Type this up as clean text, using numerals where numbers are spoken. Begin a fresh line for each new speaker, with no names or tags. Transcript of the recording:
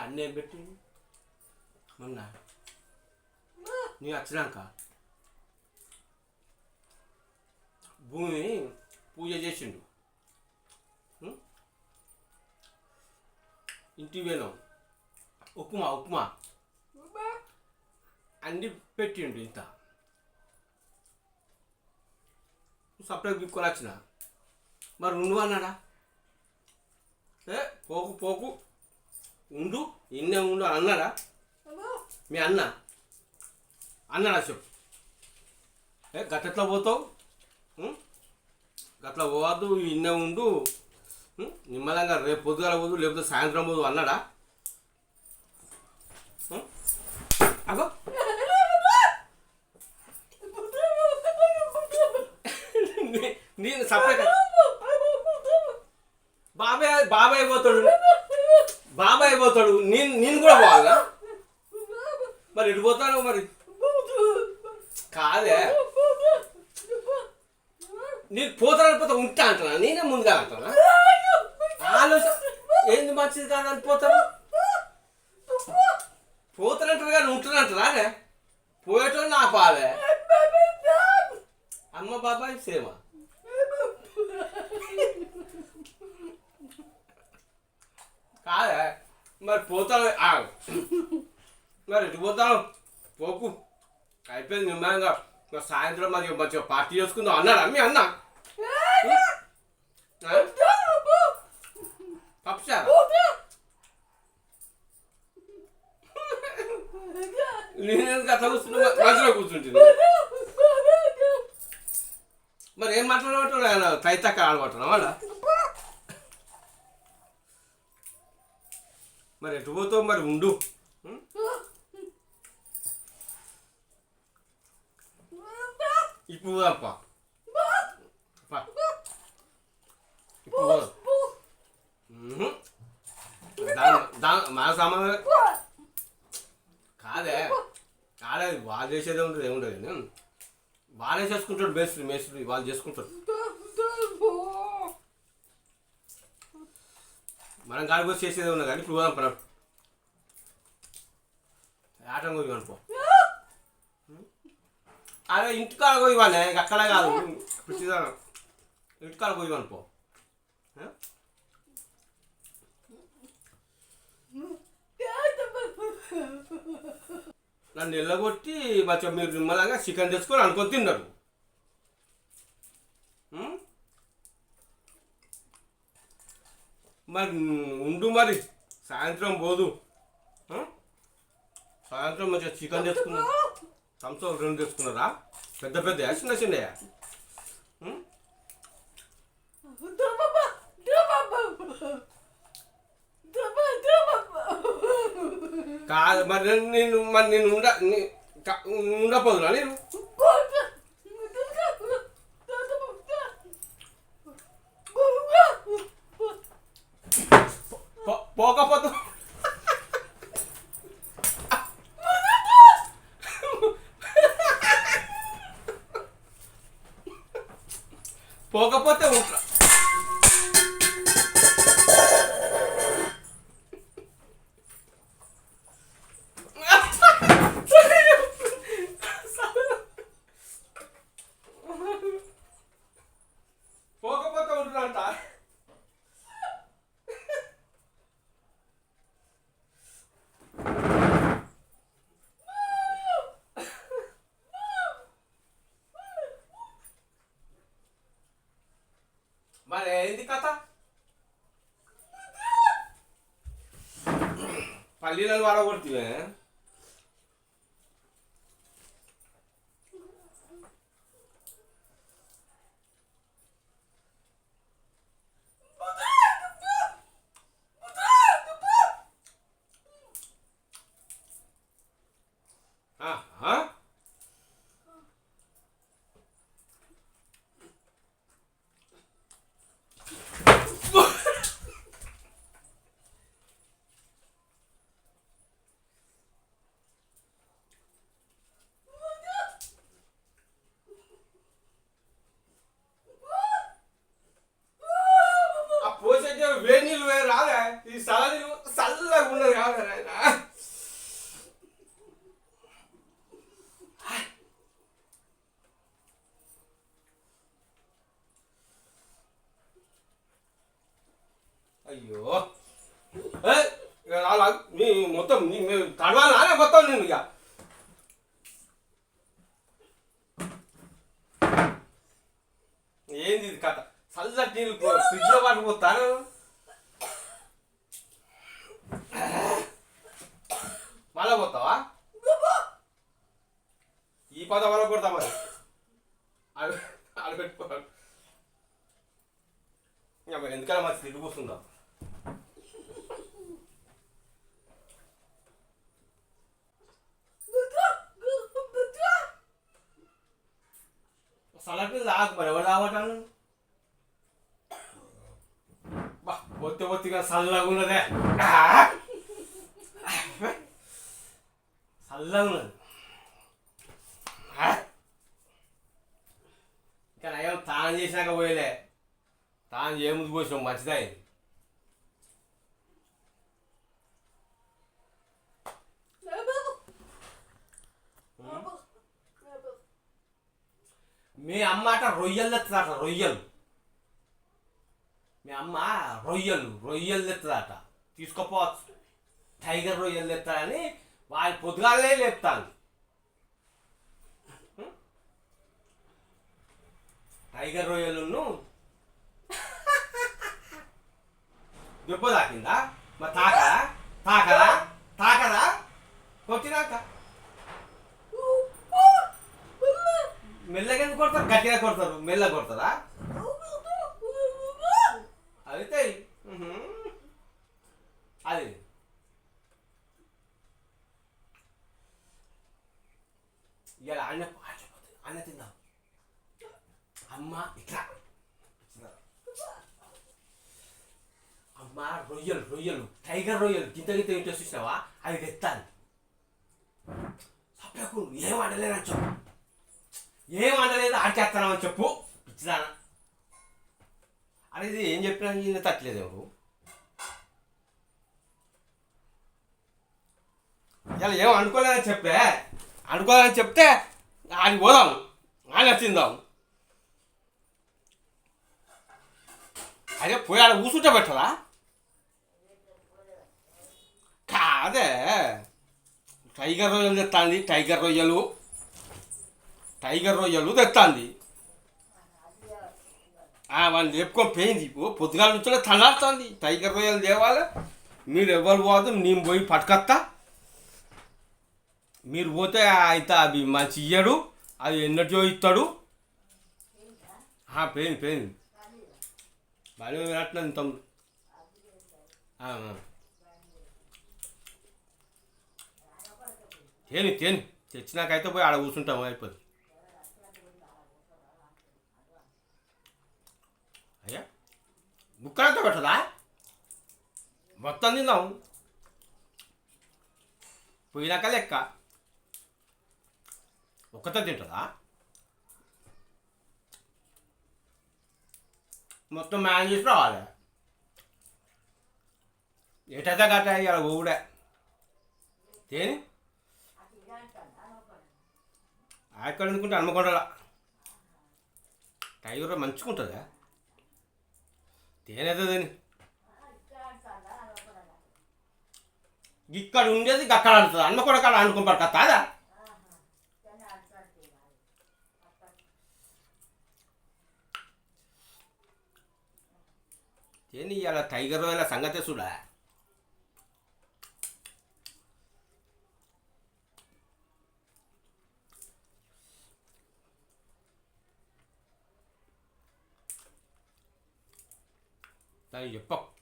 అన్నీ ఏం పెట్టి మొన్న నీ వచ్చినాక భూమి పూజ చేసిండు. ఇంటికి పోయినాం. ఉప్మా అన్నీ పెట్టిండు. ఇంత సపరేట్ బిక్కొని వచ్చిన. మరి ఉండు అన్నాడా? పోకు ఉండు, ఇన్నే ఉండు అన్నాడా? మీ అన్నాడా చెప్పు. గట్లెట్లా పోతావు? గట్లా పోవద్దు, ఇన్నే ఉండు, నిమ్మలంగా రేపు పొద్దుగాల పోదు లేకపోతే సాయంత్రం పోదు అన్నాడా? అగో నేను సపరేట్ బాబాయ్ పోతాడు. నేను కూడా పోవాలా? మరి ఎటు పోతాను? మరి కాదే, నేను పోతానని పోతా ఉంటా అంటున్నా. నేనే ముందుగా అంటున్నా. ఆలోచన ఏంది మంచిది కాదని పోతానంటారు కానీ ఉంటున్నట్టురా. అదే పోయేటోళ్ళు నా పాలే. అమ్మ బాబాయ్ సేమ. కాదే మరి పోతాను. మరి ఎటు పోతాను? పోకు, అయిపోయింది నిమ్మలంగా. సాయంత్రం మరి మంచిగా పార్టీ చేసుకుందాం అన్నాడా మీ అన్న? పప్పుచారా? నేను అట్లా కూర్చున్నా, మధ్యలో కూర్చుంటుంది. మరి ఏం మాట్లాడబట్టు ఆయన తైతక్క ఆడబట్టున్నా వాళ్ళ? మరి ఎటు పోతావు? మరి ఉండు. ఇప్పుడు అప్ప ఇప్పుడు మన సామాన్ కాదే వాళ్ళు చేసేదే ఉంటుంది, ఏముండదు. వాళ్ళే చేసుకుంటాడు. మేస్త్రి వాళ్ళు చేసుకుంటారు. మనం గాలి పోసి చేసేదే ఉన్నా కానీ ఇప్పుడు పోదాం. పరం ఆటం పోయి అనుకో. అదే ఇంటికాడ పోయి వాళ్ళే, అక్కడ కాదు ఇంటికాడ పోయి అనుకో. నన్ను ఎల్లగొట్టి మంచిగా మీరు నిమ్మలంగా చికెన్ తెచ్చుకొని అనుకొని తిన్నారు. మరి ఉండు, మరి సాయంత్రం పోదు. సాయంత్రం మంచిగా చికెన్ తెచ్చుకున్నా. థమ్స్అప్ 2 తెచ్చుకున్నారా? పెద్ద చిన్నయా? కాదు మరి నేను ఉండపోదునా? నేను పోకపోతే ఉంటా. పోకపోతే ఉంటున్నాంట. మరి ఏంది కథ? పల్లీలను వాడగొడుతువే. వేడి నీళ్ళు రాలే, ఈ చల్లగా ఉన్నది కాదు. అయ్యో ఏ ఇక అలా మీ మొత్తం తడవాలి మొత్తం నేను ఇక ఏంది ఇది కథ చల్లటి నీళ్ళు ఫ్రిడ్జ్లో పట్టుకుపోతాను మళ్ళా పోతావా ఈ పద వల్ల కొడతా మరి అది పెట్టుకోవాలి ఎందుకన్నా మంచి తిరిగి కూర్చుందాం సలపిల్ తాగు మరి ఎవరు తాగటాను బా ఒత్తిగా చల్లగా ఉన్నదే చల్లగా ఉన్నది ఇంకా నయం తాను చేసినాక పోయలే తాను చేయముందు పోసినాం మంచిదా మీ అమ్మ అట రొయ్యలు తెస్తుందట రొయ్యలు మీ అమ్మ రొయ్యలు తెస్తుందట తీసుకోపోవచ్చు టైగర్ రొయ్యలు తెస్తాడని వాళ్ళు పొద్దుగాలే లేపుతాను టైగర్ రొయ్యలను దెబ్బ తాకిందా మరి తాకదా కొట్టినాక మెల్లగా ఎందుకు కొడతారు గట్టిగా కొడతారు మెల్లగా కొడతారా అయితే అది ఇవాళ అన్న తిందాం అమ్మ ఇట్లా అమ్మ రొయ్యలు టైగర్ రొయ్యలు గింత ఇంట్రెస్ట్ చూసినావా అది తెస్తాను సప్లకు ఏం వండలేదని చెప్పు ఏం వండలేదు ఆడిచేస్తానని చెప్పు పిచ్చిదానా అనేది ఏం చెప్పినా ఈయన తట్టలేదు ఎవరు ఇలా ఏం అనుకోలేదని చెప్తే ఆడికి పోదాం ఆయన వచ్చిందాం అదే పోయి ఆడ కూర్చుంటే పెట్టదా కాదే టైగర్ రొయ్యలు తెస్తాంది టైగర్ రొయ్యలు తెస్తాంది వాళ్ళు చెప్పుకొని పోయింది పొద్దుగాల నుంచి తలాడుతుంది టైగర్ రొయ్యలు తేవాలి మీరు ఎవరు పోదు నేను పోయి పట్టుకొస్తా మీరు పోతే అయితే అవి మంచి ఇయ్యడు అది ఎన్నటియో ఇస్తాడు పోయింది బాగా వినట్లేదు తమ్ముడు తేని తెచ్చినాకైతే పోయి ఆడ కూర్చుంటాము అయిపోతుంది అయ్యా ముక్కలతో పెట్టదా మొత్తం తిందాం పోయినాక లెక్క ఒక్కతో తింటుందా మొత్తం మేనేజ్ చేసి రావాలి ఎటైతే గట్ట ఇవాళ ఊడే తేని ఎక్కడ అనుకుంటే హన్మకొండల టైగర్ మంచిగా ఉంటుందా తేనైతే తిని ఇక్కడ ఉండేది అక్కడ ఆడుతుంది హన్మకొండ కాడ అనుకుని పడకత్తాదా తేని ఇవాళ టైగర్ రొయ్యల సంగతే చూడా దానికి చెప్పకు